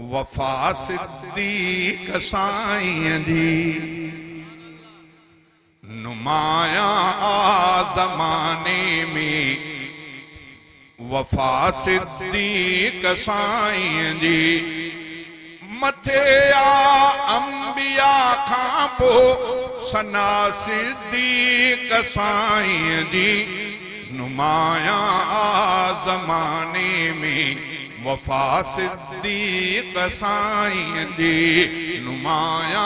वफा सिद्दीक़ साईं जी नुमाया ज़माने में। वफा सिद्दीक़ साईं जी मथे आ अंबिया खां पो सना सिद्दीक़ साईं जी नुमाया ज़माने में। वफा सिद्दीक़ साईं जी नुमाया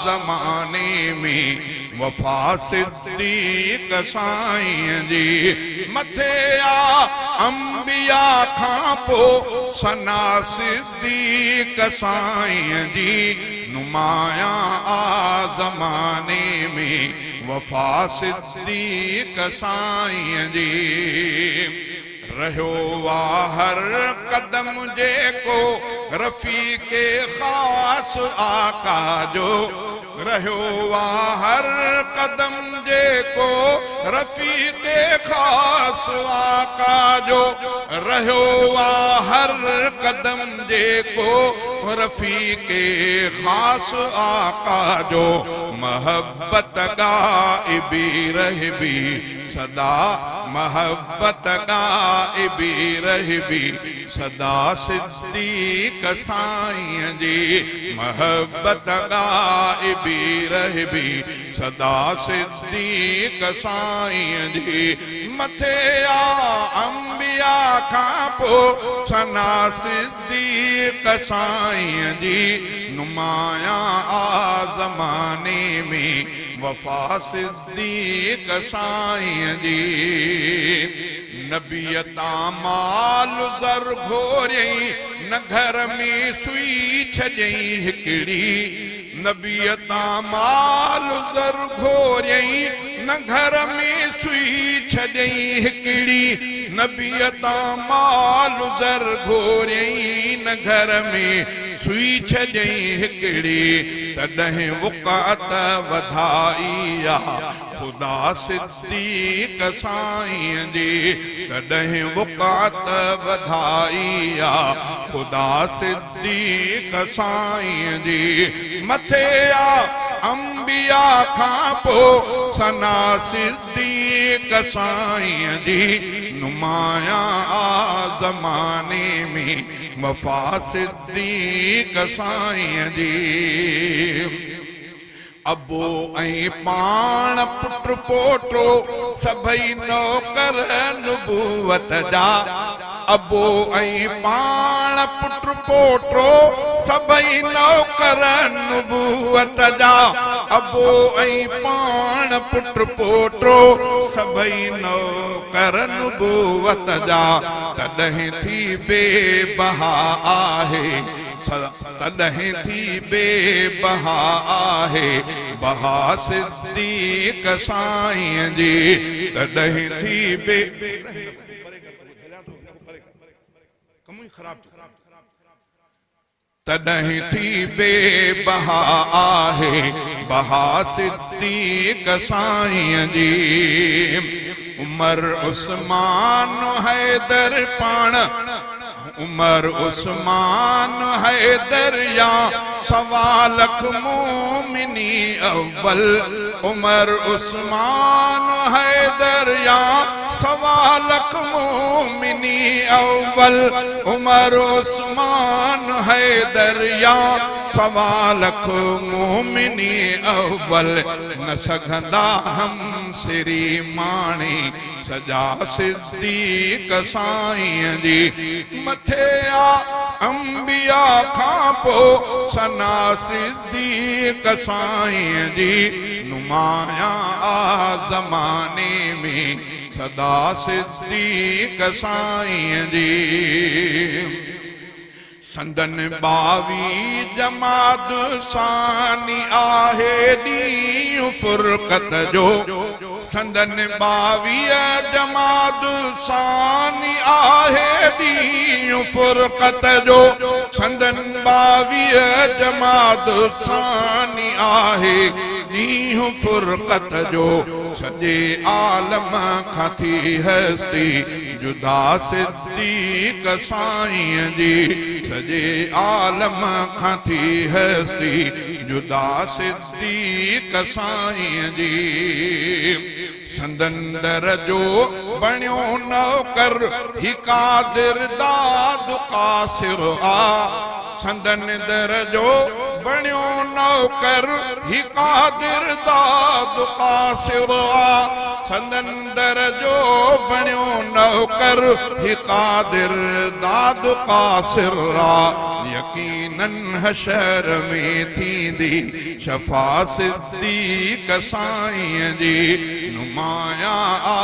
ज़माने में। वफा सिद्दीक़ साईं जी मथे आ अंबिया खां पो सना सिद्दीक़ साईं जी नुमाया ज़माने में। वफा सिद्दीक़ साईं जी रहो वाह हर कदम जेको रफ़ीक़े ख़ास आका जो। रहो वाह हर कदम जेको रफ़ीक़े ख़ास आका जो। रहो वाह हर कदम जेको रफ़ीक़े ख़ास आका जो। महब्बत गाइबी रहबी सदा महब्बत गाइबी रहबी सदा सिद्दीक़ साईं जी। महब्बत गाइबी रहबी सदा सिद्दीक़ साईं जी मथे आ अंबिया खां पो सना सिद्दीक़ साईं जी नुमाया ज़माने में। वफा सिद्दीक़ साईं जी नबियता माल ज़र घोरियई न घर में सुई छॾियई हिकिड़ी। नबियता माल ज़र घोरियई न घर में सुई छॾियई हिकिड़ी। नबियता माल ज़र घोरियई न घर में सुई छॾियई हिकिड़ी। तॾहिं वक़ात वधाई आ खुदा सिद्दीक़ साईं जी। तॾहिं वक़ात वधाई आ खुदा सिद्दीक़ साईं जी मथे आ अंबिया खां पो सना सिद्दीक़ साईं जी नुमाया ज़माने में। वफा सिद्दीक़ साईं जी अबो ऐं पाण पुट पोटो सभई नौकर नुबूवत जा। अबो ऐं पाण पुट पोटो सभई नौकर नुबूवत जा। अबो ऐं पाण पुट पोटो सभई नौकर नुबूवत जा। तॾहिं थी बेबहा आहे तॾहिं थी बेबहा आहे बहा सिद्दीक़ साईं जी। तॾहिं थी बे तॾहिं थी बेबहा आहे बहा सिद्दीक़ साईं जी। उमर उस्मान हैदर पाण उमर उस्मान हैदर या सवा लख मोमिनी अव्वल। उमर उस्मान हैदर या सवा लख मोमिनी अव्वल। उमर उस्मान हैदर या सवा लख मोमिनी अव्वल। न सघंदा हम सिरी माणी सजा सिद्दीक़ साईं जी मथे आ अंबिया खां पो सना सिद्दीक़ साईं जी नुमाया ज़माने में। सदा सिद्दीक़ साईं जी संदन 22 जमात सानी आहे ॾींहुं फ़ुरक़त जो। संदन 22 जमात सानी आहे ॾींहुं फ़ुरक़त जो। संदन 22 जमात सानी आहे नीह फुरकत जो सजे आलम खां थी हस्ती जुदा सिद्दीक़ साईं जी सजे आलम खां थी हस्ती जुदा सिद्दीक़ साईं जी संदन दर जो बणियो नौकर ही कादिर दाद कासिर आ संदन दर जो बणियो नौकर ही कादिर दाद कासिर आ संदन दर जो बणियो नौकर ही कादिर दाद कासिर आ यकीनन हशर में थींदी शफा सिद्दीक़ साईं जी नुमाया आ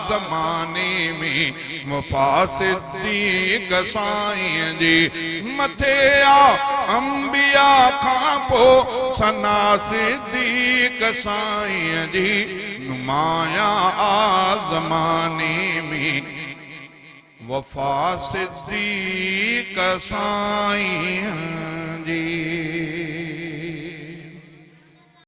ज़माने में वफ़ा सिद्दीक़ साईं जी मथे आ अंबिया खां पोइ सना सिद्दीक़ साईं जी नुमाया आ ज़माने में वफ़ा सिद्दीक़ साईं